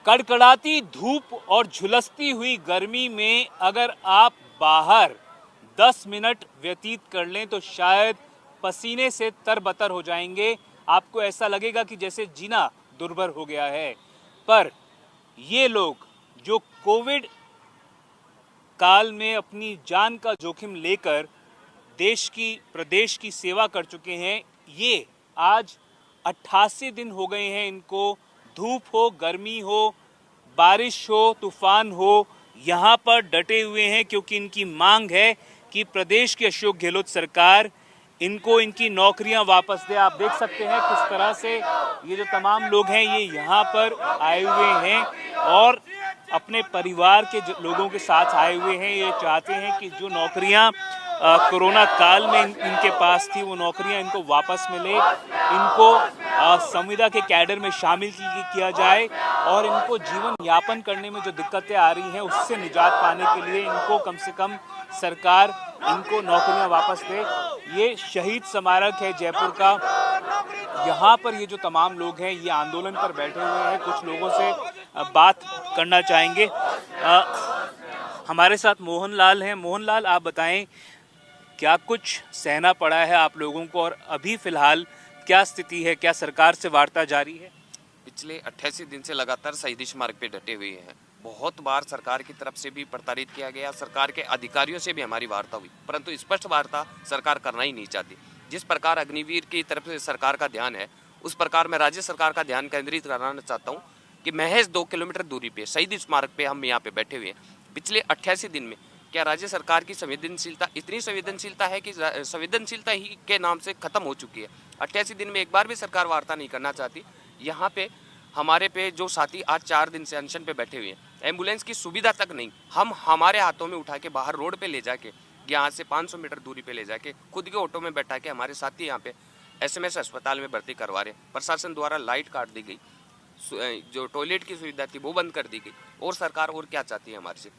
कड़कड़ाती धूप और झुलसती हुई गर्मी में अगर आप बाहर 10 मिनट व्यतीत कर लें तो शायद पसीने से तरबतर हो जाएंगे। आपको ऐसा लगेगा कि जैसे जीना दुर्भर हो गया है। पर ये लोग जो कोविड काल में अपनी जान का जोखिम लेकर देश की प्रदेश की सेवा कर चुके हैं, ये आज 88 दिन हो गए हैं इनको। धूप हो, गर्मी हो, बारिश हो, तूफान हो, यहाँ पर डटे हुए हैं क्योंकि इनकी मांग है कि प्रदेश की अशोक गहलोत सरकार इनको इनकी नौकरियां वापस दे। आप देख सकते हैं किस तरह से ये जो तमाम लोग हैं ये यहाँ पर आए हुए हैं और अपने परिवार के लोगों के साथ आए हुए हैं। ये चाहते हैं कि जो नौकरियां कोरोना काल में इनके पास थी वो नौकरियां इनको वापस मिले, इनको संविदा के कैडर में शामिल किया जाए और इनको जीवन यापन करने में जो दिक्कतें आ रही हैं उससे निजात पाने के लिए इनको कम से कम सरकार इनको नौकरियां वापस दे। ये शहीद स्मारक है जयपुर का, यहाँ पर ये जो तमाम लोग हैं ये आंदोलन पर बैठे हुए हैं। कुछ लोगों से बात करना चाहेंगे। हमारे साथ मोहनलाल हैं। मोहनलाल, आप बताएं क्या कुछ सहना पड़ा है आप लोगों को और अभी फिलहाल क्या स्थिति है, क्या सरकार से वार्ता जारी है? पिछले 88 दिन से लगातार शहीदी स्मारक पे डटे हुए हैं। बहुत बार सरकार की तरफ से भी प्रताड़ित किया गया, सरकार के अधिकारियों से भी हमारी वार्ता हुई, परंतु स्पष्ट वार्ता सरकार करना ही नहीं चाहती। जिस प्रकार अग्निवीर की तरफ से सरकार का ध्यान है उस प्रकार मैं राज्य सरकार का ध्यान केंद्रित कराना चाहता हूँ कि महज 2 किलोमीटर दूरी पे शहीदी स्मारक पे हम यहाँ पे बैठे हुए हैं। पिछले 88 दिन में क्या राज्य सरकार की संवेदनशीलता, इतनी संवेदनशीलता है कि संवेदनशीलता ही के नाम से खत्म हो चुकी है। 88 दिन में एक बार भी सरकार वार्ता नहीं करना चाहती। यहाँ पे हमारे पे जो साथी आज 4 दिन से अनशन पे बैठे हुए हैं, एम्बुलेंस की सुविधा तक नहीं, हम हमारे हाथों में उठा के बाहर रोड पे ले जाके यहाँ से 500 मीटर दूरी पे ले जाके खुद के ऑटो में बैठा के हमारे साथी यहाँ पे SMS अस्पताल में भर्ती करवा रहे हैं। प्रशासन द्वारा लाइट काट दी गई, जो टॉयलेट की सुविधा थी वो बंद कर दी गई। और सरकार और क्या चाहती है हमारे से?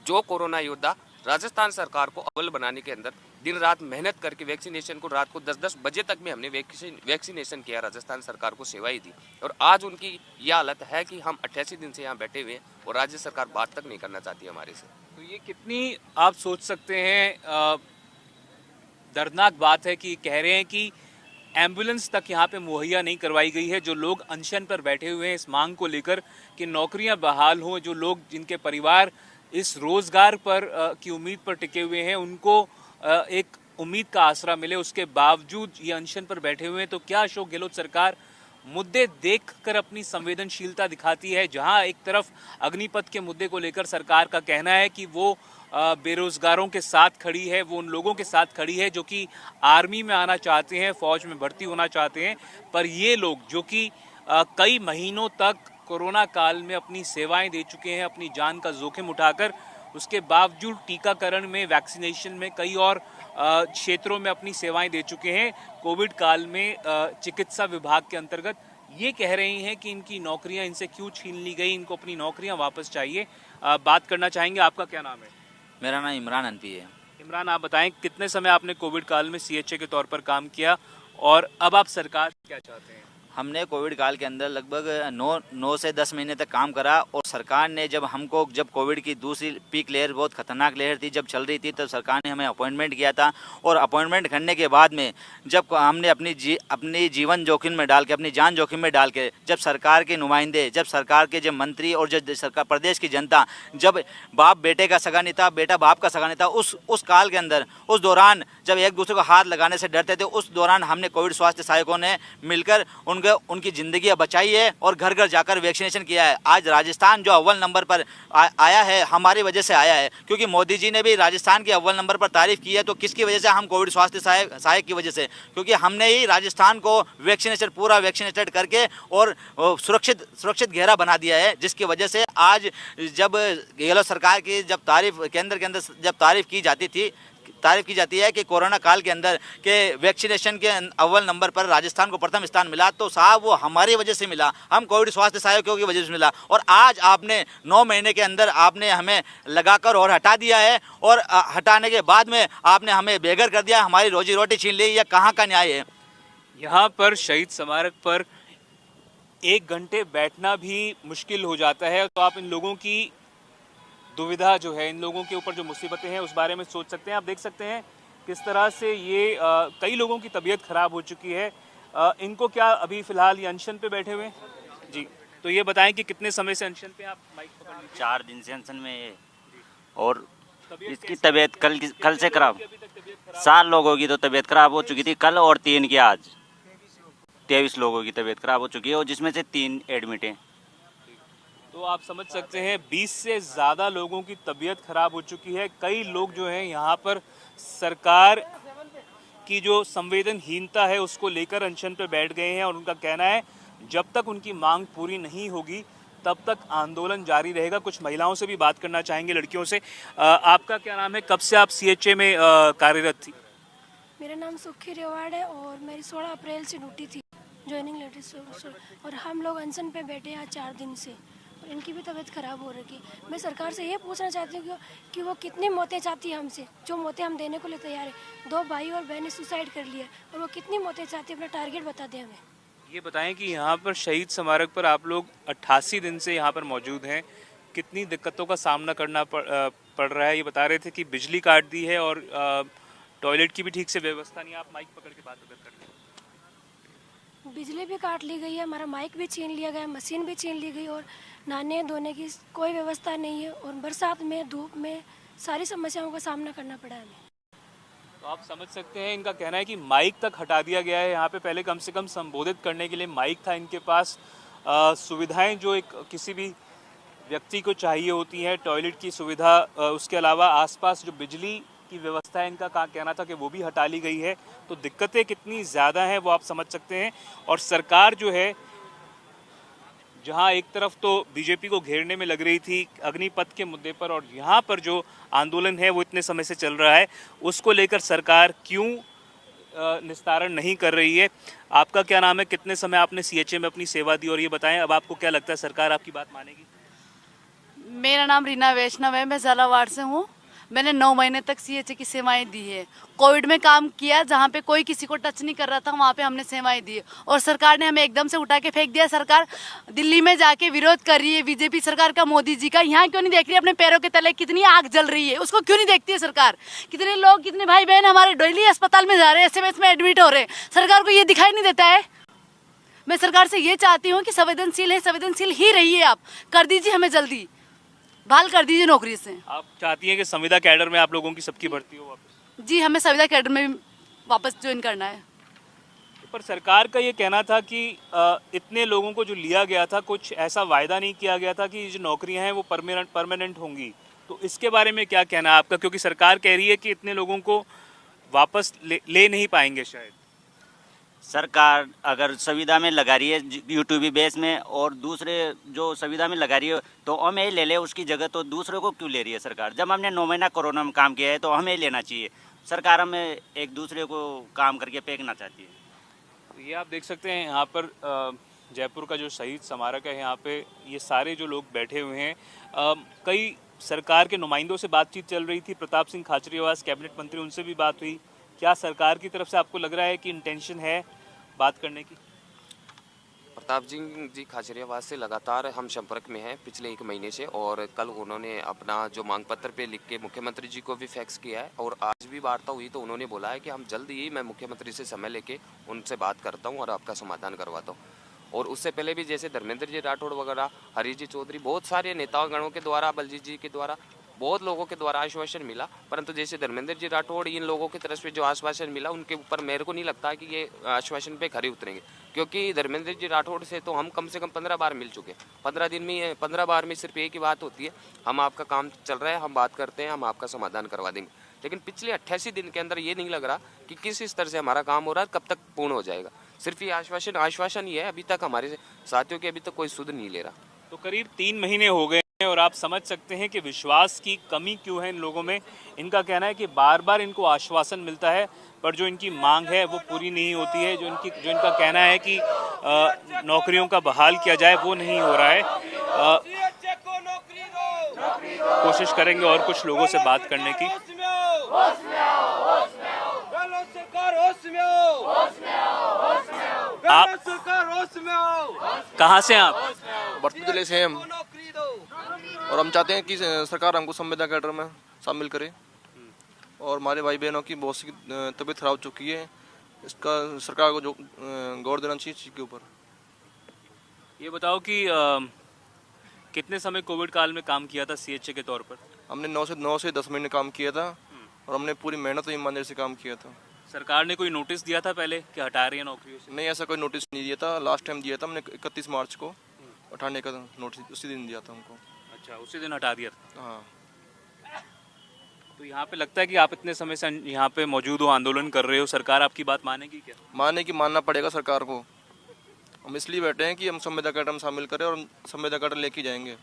जो कोरोना योद्धा राजस्थान सरकार को अव्वल बनाने के अंदर दिन रात मेहनत करके वैक्सीनेशन को रात को 10-10 बजे तक में हमने वैक्सीनेशन किया, राजस्थान सरकार को सेवाएं दी, और आज उनकी यह हालत है कि हम 88 दिन से यहाँ बैठे हुए हैं और राज्य सरकार बात तक नहीं करना चाहती हमारे से। तो ये कितनी आप सोच सकते हैं दर्दनाक बात है कि कह रहे हैं कि एम्बुलेंस तक यहाँ पे मुहैया नहीं करवाई गई है। जो लोग अनशन पर बैठे हुए हैं इस मांग को लेकर कि नौकरियां बहाल हों, जो लोग जिनके परिवार इस रोजगार पर की उम्मीद पर टिके हुए हैं उनको एक उम्मीद का आसरा मिले, उसके बावजूद ये अनशन पर बैठे हुए हैं। तो क्या अशोक गहलोत सरकार मुद्दे देखकर अपनी संवेदनशीलता दिखाती है? जहां एक तरफ अग्निपथ के मुद्दे को लेकर सरकार का कहना है कि वो बेरोजगारों के साथ खड़ी है, वो उन लोगों के साथ खड़ी है जो कि आर्मी में आना चाहते हैं, फौज में भर्ती होना चाहते हैं, पर ये लोग जो कि कई महीनों तक कोरोना काल में अपनी सेवाएं दे चुके हैं, अपनी जान का जोखिम उठाकर, उसके बावजूद टीकाकरण में, वैक्सीनेशन में, कई और क्षेत्रों में अपनी सेवाएं दे चुके हैं। कोविड काल में चिकित्सा विभाग के अंतर्गत ये कह रही हैं कि इनकी नौकरियां इनसे क्यों छीन ली गई, इनको अपनी नौकरियां वापस चाहिए। बात करना चाहेंगे। आपका क्या नाम है? मेरा नाम इमरान अनपी है। इमरान, आप बताएं कितने समय आपने कोविड काल में CHA के तौर पर काम किया और अब आप सरकार से क्या चाहते हैं? हमने कोविड काल के अंदर लगभग 9 से 10 महीने तक काम करा और सरकार ने जब कोविड की दूसरी पीक लेयर, बहुत खतरनाक लेयर थी, जब चल रही थी, तब सरकार ने हमें अपॉइंटमेंट किया था। और अपॉइंटमेंट करने के बाद में जब हमने अपनी जीवन जोखिम में डाल के, अपनी जान जोखिम में डाल के, जब सरकार के नुमाइंदे, जब सरकार के जब मंत्री और जब सरकार प्रदेश की जनता, जब बाप बेटे का सगा नहीं था, बेटा बाप का सगा नहीं था, उस काल के अंदर, उस दौरान जब एक दूसरे को हाथ लगाने से डरते थे, उस दौरान हमने कोविड स्वास्थ्य सहायकों ने मिलकर उनकी जिंदगी बचाई है और घर घर जाकर वैक्सीनेशन किया है। आज राजस्थान जो अव्वल नंबर पर आया है, हमारी वजह से आया है, क्योंकि मोदी जी ने भी राजस्थान के अव्वल नंबर पर तारीफ की है। तो किसकी वजह से? हम कोविड स्वास्थ्य सहायक की वजह से, क्योंकि हमने ही राजस्थान को पूरा वैक्सीनेटेड करके और सुरक्षित घेरा बना दिया है, जिसकी वजह से आज जब गहलोत सरकार की जब केंद्र के अंदर जब तारीफ की जाती है कि कोरोना काल के अंदर के वैक्सीनेशन के अव्वल नंबर पर राजस्थान को प्रथम स्थान मिला, तो साहब वो हमारी वजह से मिला, हम कोविड स्वास्थ्य सहायकों की वजह से मिला। और आज आपने 9 महीने के अंदर आपने हमें लगाकर और हटा दिया है, और हटाने के बाद में आपने हमें बेघर कर दिया, हमारी रोजी रोटी छीन ली। यह कहाँ का न्याय है? यहाँ पर शहीद स्मारक पर 1 घंटे बैठना भी मुश्किल हो जाता है। तो आप इन लोगों की दुविधा जो है, इन लोगों के ऊपर जो मुसीबतें हैं उस बारे में सोच सकते हैं। आप देख सकते हैं किस तरह से ये कई लोगों की तबीयत खराब हो चुकी है। इनको क्या अभी फ़िलहाल ये अनशन पे बैठे हुए हैं? जी, तो ये बताएं कि कितने समय से अनशन पे? आप माइक पकड़ लीजिए। 4 दिन से अनशन में है और इसकी तबीयत कल से खराब। 7 लोगों की तो तबीयत खराब हो चुकी थी कल और 3 की आज। 23 लोगों की तबीयत खराब हो चुकी है और जिसमें से 3 एडमिट हैं। तो आप समझ सकते हैं 20 से ज़्यादा लोगों की तबीयत खराब हो चुकी है। कई लोग जो हैं यहाँ पर सरकार की जो संवेदनहीनता है उसको लेकर अनशन पर बैठ गए हैं और उनका कहना है जब तक उनकी मांग पूरी नहीं होगी तब तक आंदोलन जारी रहेगा। कुछ महिलाओं से भी बात करना चाहेंगे, लड़कियों से। आपका क्या नाम है? कब से आप CHA में कार्यरत थी? मेरा नाम सुखी रेवाड़ है और मेरी 16 अप्रैल से ड्यूटी थी, ज्वाइनिंग लेटर से। और हम लोग अनशन पे बैठे हैं 4 दिन से और इनकी भी तबीयत ख़राब हो रही है। मैं सरकार से ये पूछना चाहती हूँ कि वो कितनी मौतें चाहती है हमसे, जो मौतें हम देने को लिए तैयार है। 2 भाई और बहनें सुसाइड कर लिया और वो कितनी मौतें चाहती है, अपना टारगेट बता दें हमें। ये बताएं कि यहाँ पर शहीद स्मारक पर आप लोग 88 दिन से यहाँ पर मौजूद हैं, कितनी दिक्कतों का सामना करना पड़ रहा है? ये बता रहे थे कि बिजली काट दी है और टॉयलेट की भी ठीक से व्यवस्था नहीं है। आप माइक पकड़ के बात अगर कर लें। बिजली भी काट ली गई है, हमारा माइक भी छीन लिया गया, मशीन भी छीन ली गई और नहाने धोने की कोई व्यवस्था नहीं है और बरसात में धूप में सारी समस्याओं का सामना करना पड़ा है हमें। तो आप समझ सकते हैं इनका कहना है कि माइक तक हटा दिया गया है। यहाँ पे पहले कम से कम संबोधित करने के लिए माइक था इनके पास। सुविधाएं जो एक किसी भी व्यक्ति को चाहिए होती है, टॉयलेट की सुविधा, उसके अलावा आसपास जो बिजली की व्यवस्था है, इनका कहना था कि वो भी हटा ली गई है। तो दिक्कतें कितनी ज़्यादा हैं वो आप समझ सकते हैं। और सरकार जो है, जहां एक तरफ तो बीजेपी को घेरने में लग रही थी अग्निपथ के मुद्दे पर, और यहाँ पर जो आंदोलन है वो इतने समय से चल रहा है, उसको लेकर सरकार क्यों निस्तारण नहीं कर रही है? आपका क्या नाम है? कितने समय आपने CHA में अपनी सेवा दी और ये बताएं अब आपको क्या लगता है सरकार आपकी बात मानेगी? मेरा नाम रीना वैष्णव है, मैं झालावाड़ से हूँ। मैंने 9 महीने तक CHA की सेवाएं दी है। कोविड में काम किया, जहाँ पे कोई किसी को टच नहीं कर रहा था वहाँ पे हमने सेवाएं दी है और सरकार ने हमें एकदम से उठा के फेंक दिया। सरकार दिल्ली में जाके विरोध कर रही है बीजेपी सरकार का, मोदी जी का। यहाँ क्यों नहीं देख रही है अपने पैरों के तले कितनी आग जल रही है, उसको क्यों नहीं देखती है सरकार? कितने लोग, कितने भाई बहन हमारे डेली अस्पताल में जा रहे हैं, SMS में एडमिट हो रहे हैं, सरकार को ये दिखाई नहीं देता है। मैं सरकार से ये चाहती हूँ कि संवेदनशील है, संवेदनशील ही रहिए, आप कर दीजिए, हमें जल्दी बहाल कर दीजिए नौकरी से। आप चाहती हैं कि संविदा कैडर में आप लोगों की सबकी भर्ती हो वापस? जी, हमें संविदा कैडर में वापस ज्वाइन करना है। पर सरकार का ये कहना था कि इतने लोगों को जो लिया गया था, कुछ ऐसा वायदा नहीं किया गया था कि जो नौकरियां हैं वो परमानेंट होंगी। तो इसके बारे में क्या कहना है आपका? क्योंकि सरकार कह रही है कि इतने लोगों को वापस ले नहीं पाएंगे शायद। सरकार अगर सुविधा में लगा रही है यूट्यूबी बेस में और दूसरे जो सुविधा में लगा रही है तो हमें ले ले उसकी जगह, तो दूसरे को क्यों ले रही है सरकार? जब हमने 9 महीना कोरोना में काम किया है तो हमें लेना चाहिए। सरकार हमें एक दूसरे को काम करके फेंकना चाहती है। ये आप देख सकते हैं यहाँ पर जयपुर का जो शहीद स्मारक है, यहाँ पे ये सारे जो लोग बैठे हुए हैं, कई सरकार के नुमाइंदों से बातचीत चल रही थी। प्रताप सिंह खाचरियावास कैबिनेट मंत्री, उनसे भी बात हुई। क्या सरकार की तरफ से आपको लग रहा है कि इंटेंशन है बात करने की? प्रताप सिंह जी खाचरियावास से लगातार हम संपर्क में हैं पिछले 1 महीने से, और कल उन्होंने अपना जो मांग पत्र पे लिख के मुख्यमंत्री जी को भी फैक्स किया है और आज भी वार्ता हुई तो उन्होंने बोला है कि हम जल्द ही, मैं मुख्यमंत्री से समय लेके उनसे बात करता हूं और आपका समाधान करवाता हूं। और उससे पहले भी जैसे धर्मेंद्र जी राठौड़ वगैरह, हरीश जी चौधरी, बहुत सारे नेतागणों के द्वारा, बलजीत जी के द्वारा, बहुत लोगों के द्वारा आश्वासन मिला, परंतु जैसे धर्मेंद्र जी राठौड़, इन लोगों की तरफ से जो आश्वासन मिला उनके ऊपर मेरे को नहीं लगता कि ये आश्वासन पे खरे उतरेंगे, क्योंकि धर्मेंद्र जी राठौड़ से तो हम कम से कम 15 बार मिल चुके। 15 दिन में 15 बार में सिर्फ एक ही बात होती है, हम आपका काम चल रहा है, हम बात करते हैं, हम आपका समाधान करवा देंगे। लेकिन पिछले 88 दिन के अंदर ये नहीं लग रहा कि किस स्तर से हमारा काम हो रहा है, कब तक पूर्ण हो जाएगा। सिर्फ ये आश्वासन ही है, अभी तक हमारे साथियों के अभी तक कोई सुध नहीं ले रहा। तो करीब 3 महीने हो गए और आप समझ सकते हैं कि विश्वास की कमी क्यों है इन लोगों में। इनका कहना है कि बार बार इनको आश्वासन मिलता है पर जो इनकी मांग है वो पूरी नहीं होती है। जो इनका कहना है कि नौकरियों का बहाल किया जाए वो नहीं हो रहा है। कोशिश करेंगे और कुछ लोगों से बात करने की। आप कहाँ से हैं आप? बर्तन जिले से हैं हम और हम चाहते हैं कि सरकार हमको संविदा कैडर में शामिल करे और हमारे भाई बहनों की बहुत सी तबीयत खराब हो चुकी है। इसका सरकार को जो गौर देना चाहिए चीज़ के ऊपर। ये बताओ कि कितने समय कोविड काल में काम किया था सीएचए के तौर पर? हमने 9 से 10 महीने काम किया था और हमने पूरी मेहनत और ईमानदारी से काम किया था। सरकार ने कोई नोटिस दिया था पहले कि हटा रही है नौकरियों से? नहीं, ऐसा कोई नोटिस नहीं दिया था। लास्ट टाइम दिया था हमने 31 मार्च को उठाने का नोटिस उसी दिन दिया था हमको। अच्छा, उसी दिन हटा दिया था। हाँ। तो यहाँ पे लगता है कि आप इतने समय से यहाँ पे मौजूद हो, आंदोलन कर रहे हो, सरकार आपकी बात मानेगी क्या? मानना पड़ेगा सरकार को। हम इसलिए बैठे हैं कि हम संविदा कैडर में शामिल करें और हम संविदा कैडर लेके जाएंगे।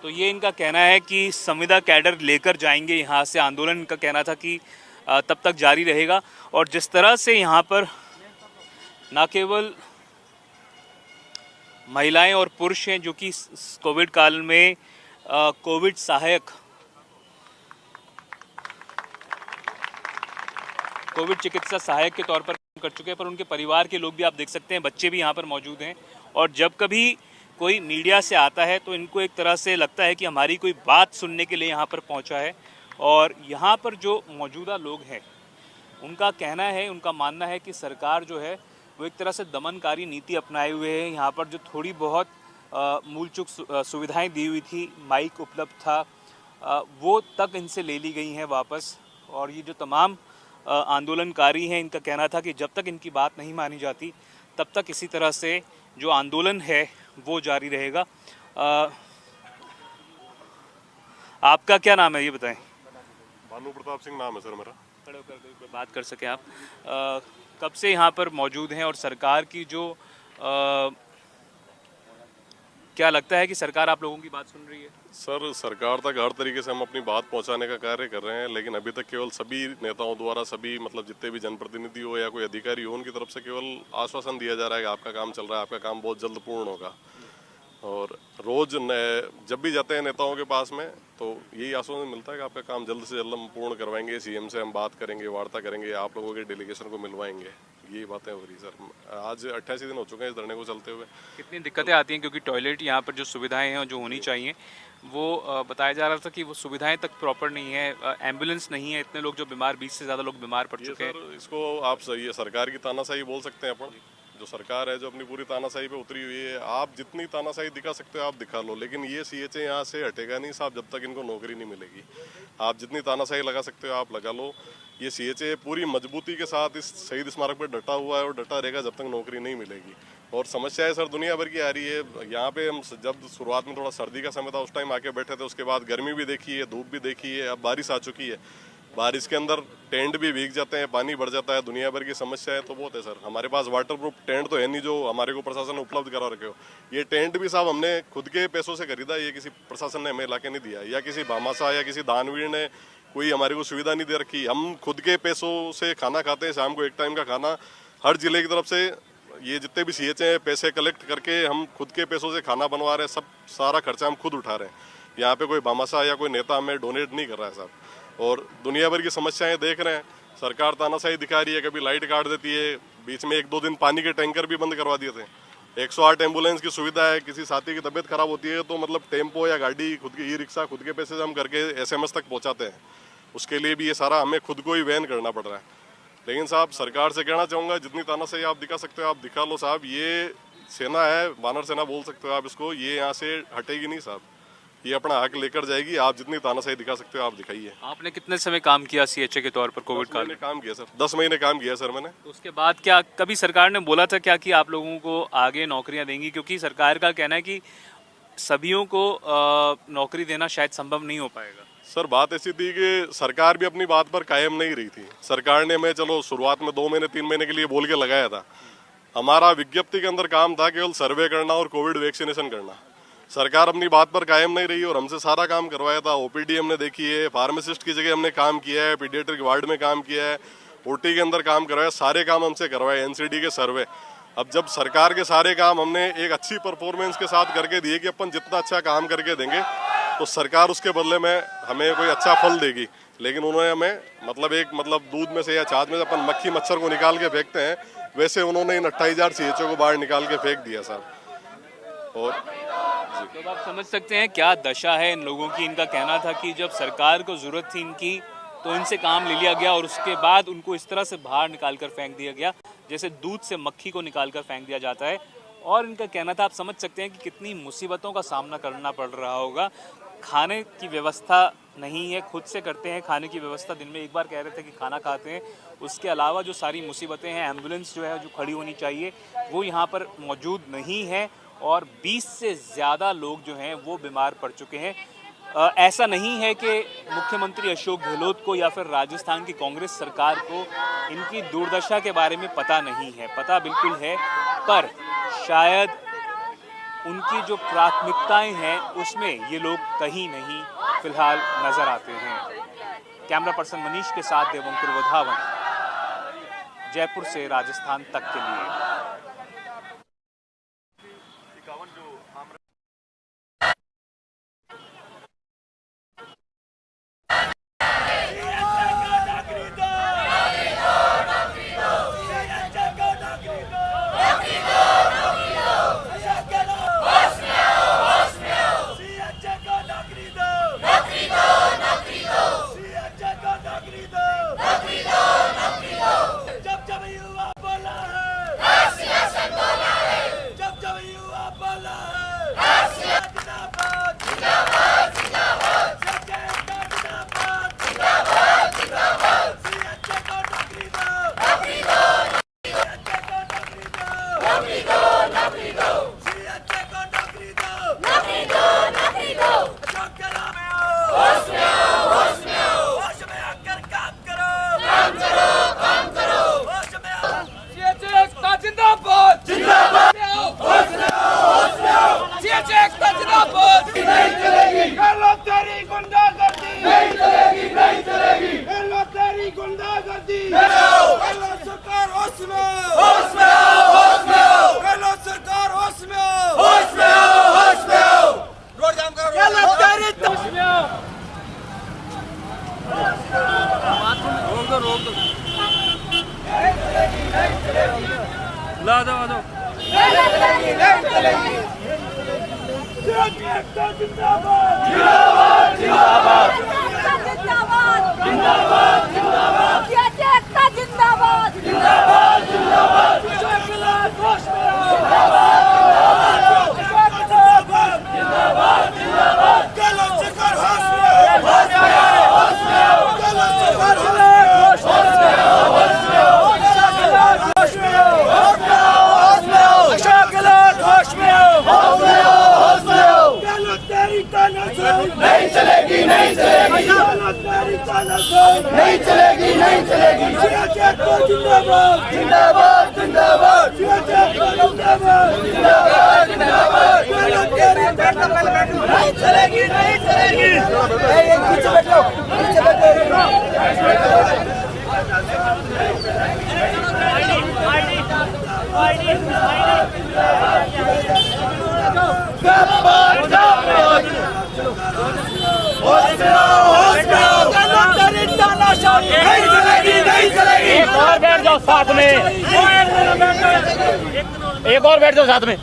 तो ये इनका कहना है कि संविदा कैडर लेकर जाएंगे यहाँ से। आंदोलन का कहना था कि तब तक जारी रहेगा। और जिस तरह से यहाँ पर न केवल महिलाएं और पुरुष हैं जो कि कोविड काल में कोविड सहायक, कोविड चिकित्सा सहायक के तौर पर कर चुके हैं, पर उनके परिवार के लोग भी आप देख सकते हैं, बच्चे भी यहाँ पर मौजूद हैं। और जब कभी कोई मीडिया से आता है तो इनको एक तरह से लगता है कि हमारी कोई बात सुनने के लिए यहाँ पर पहुँचा है। और यहाँ पर जो मौजूदा लोग हैं उनका कहना है, उनका मानना है कि सरकार जो है वो एक तरह से दमनकारी नीति अपनाए हुए है। यहाँ पर जो थोड़ी बहुत मूलचूक सुविधाएं दी हुई थी, माइक उपलब्ध था, वो तक इनसे ले ली गई हैं वापस। और ये जो तमाम आंदोलनकारी हैं, इनका कहना था कि जब तक इनकी बात नहीं मानी जाती तब तक इसी तरह से जो आंदोलन है वो जारी रहेगा। आपका क्या नाम है ये बताएं? भानु प्रताप सिंह नाम है सर मेरा। खड़े होकर बात कर सकें आप। कब से यहाँ पर मौजूद हैं और सरकार की जो क्या लगता है कि सरकार आप लोगों की बात सुन रही है? सर, सरकार तक हर तरीके से हम अपनी बात पहुंचाने का कार्य कर रहे हैं, लेकिन अभी तक केवल सभी नेताओं द्वारा, सभी मतलब जितने भी जनप्रतिनिधि हो या कोई अधिकारी हो, उनकी तरफ से केवल आश्वासन दिया जा रहा है कि आपका काम चल रहा है, आपका काम बहुत जल्द पूर्ण होगा। और रोज जब भी जाते हैं नेताओं के पास में तो यही आश्वासन मिलता है कि आपका काम जल्द से जल्द हम पूर्ण करवाएंगे, सीएम से हम बात करेंगे, वार्ता करेंगे, आप लोगों के डेलीगेशन को मिलवाएंगे। ये बातें हो रही सर। आज 88 दिन हो चुके हैं इस धरने को चलते हुए। कितनी दिक्कतें आती हैं क्योंकि टॉयलेट यहाँ पर जो सुविधाएं हैं जो होनी चाहिए वो बताया जा रहा था कि वो सुविधाएं तक प्रॉपर नहीं है, एम्बुलेंस नहीं है, इतने लोग जो बीमार, 20 से ज़्यादा लोग बीमार पड़ चुके हैं। सर, इसको आप सही है सरकार की तानाशाही बोल सकते हैं अपन। जो सरकार है जो अपनी पूरी तानाशाही पे उतरी हुई है, आप जितनी तानाशाही दिखा सकते हो आप दिखा लो, लेकिन ये सीएचए यहाँ से हटेगा नहीं साहब जब तक इनको नौकरी नहीं मिलेगी। आप जितनी तानाशाही लगा सकते हो आप लगा लो, ये सीएचए पूरी मजबूती के साथ इस शहीद स्मारक पर डटा हुआ है और डटा रहेगा जब तक नौकरी नहीं मिलेगी। और समस्याएं सर दुनिया भर की आ रही है। यहाँ पे हम जब शुरुआत में थोड़ा सर्दी का समय था उस टाइम आके बैठे थे, उसके बाद गर्मी भी देखी है, धूप भी देखी है, अब बारिश आ चुकी है। बारिश के अंदर टेंट भी भीग जाते हैं, पानी बढ़ जाता है, दुनिया भर की समस्याएं तो बहुत है सर। हमारे पास वाटरप्रूफ टेंट तो है नहीं जो हमारे को प्रशासन ने उपलब्ध करा रखे हो। ये टेंट भी साहब हमने खुद के पैसों से खरीदा, ये किसी प्रशासन ने हमें लाके नहीं दिया, या किसी भामाशाह या किसी दानवीर ने कोई हमारे को सुविधा नहीं दे रखी। हम खुद के पैसों से खाना खाते हैं, शाम को एक टाइम का खाना हर जिले की तरफ से ये जितने भी सीएचए हैं पैसे कलेक्ट करके हम खुद के पैसों से खाना बनवा रहे हैं, सब सारा खर्चा हम खुद उठा रहे हैं। यहाँ पे कोई भामाशाह या कोई नेता हमें डोनेट नहीं कर रहा है साहब। और दुनिया भर की समस्याएं देख रहे हैं, सरकार तानाशाही दिखा रही है, कभी लाइट काट देती है, बीच में 1-2 दिन पानी के टैंकर भी बंद करवा दिए थे। 108 एम्बुलेंस की सुविधा है, किसी साथी की तबीयत खराब होती है तो मतलब टेम्पो या गाड़ी खुद की, ई रिक्शा खुद के पैसे से हम करके एसएमएस तक पहुँचाते हैं। उसके लिए भी ये सारा हमें खुद को ही वहन करना पड़ रहा है। लेकिन साहब सरकार से कहना चाहूँगा जितनी तानाशाही आप दिखा सकते हो आप दिखा लो साहब। ये सेना है, वानर सेना बोल सकते हो आप इसको, ये यहाँ से हटेगी नहीं साहब, ये अपना हक लेकर जाएगी। आप जितनी तानाशाही दिखा सकते हो आप दिखाइए। आपने कितने समय काम किया सीएचए के तौर पर कोविड काल में? काम किया सर, 10 महीने काम किया सर मैंने। तो उसके बाद क्या कभी सरकार ने बोला था क्या कि आप लोगों को आगे नौकरियां देंगी? क्योंकि सरकार का कहना है कि सभियों को नौकरी देना शायद संभव नहीं हो पाएगा। सर बात ऐसी थी कि सरकार भी अपनी बात पर कायम नहीं रही थी। सरकार ने, मैं चलो शुरुआत में 2 महीने 3 महीने के लिए बोल के लगाया था, हमारा विज्ञप्ति के अंदर काम था केवल सर्वे करना और कोविड वैक्सीनेशन करना। सरकार अपनी बात पर कायम नहीं रही और हमसे सारा काम करवाया था। ओपीडी हमने देखी है, फार्मासिस्ट की जगह हमने काम किया है, पीडियाट्रिक वार्ड में काम किया है, ओटी के अंदर काम करवाया, सारे काम हमसे करवाए, एनसीडी के सर्वे। अब जब सरकार के सारे काम हमने एक अच्छी परफॉर्मेंस के साथ करके दिए कि अपन जितना अच्छा काम करके देंगे तो सरकार उसके बदले में हमें कोई अच्छा फल देगी। लेकिन उन्होंने हमें मतलब दूध में से या छाछ में से अपन मक्खी मच्छर को निकाल के फेंकते हैं, वैसे उन्होंने इन 28,000 CHO को बाहर निकाल के फेंक दिया सर। और तो आप समझ सकते हैं क्या दशा है इन लोगों की। इनका कहना था कि जब सरकार को जरूरत थी इनकी तो इनसे काम ले लिया गया और उसके बाद उनको इस तरह से बाहर निकाल कर फेंक दिया गया जैसे दूध से मक्खी को निकाल कर फेंक दिया जाता है। और इनका कहना था, आप समझ सकते हैं कि कितनी मुसीबतों का सामना करना पड़ रहा होगा। खाने की व्यवस्था नहीं है, खुद से करते हैं खाने की व्यवस्था। दिन में एक बार कह रहे थे कि खाना खाते हैं, उसके अलावा जो सारी मुसीबतें हैं, एम्बुलेंस जो है जो खड़ी होनी चाहिए वो यहाँ पर मौजूद नहीं है और 20 से ज़्यादा लोग जो हैं वो बीमार पड़ चुके हैं। ऐसा नहीं है कि मुख्यमंत्री अशोक गहलोत को या फिर राजस्थान की कांग्रेस सरकार को इनकी दुर्दशा के बारे में पता नहीं है, पता बिल्कुल है, पर शायद उनकी जो प्राथमिकताएं हैं उसमें ये लोग कहीं नहीं फिलहाल नजर आते हैं। कैमरा पर्सन मनीष के साथ देवंकुर वधावन, जयपुर से राजस्थान तक के लिए। एक और बैठ जाओ साथ में।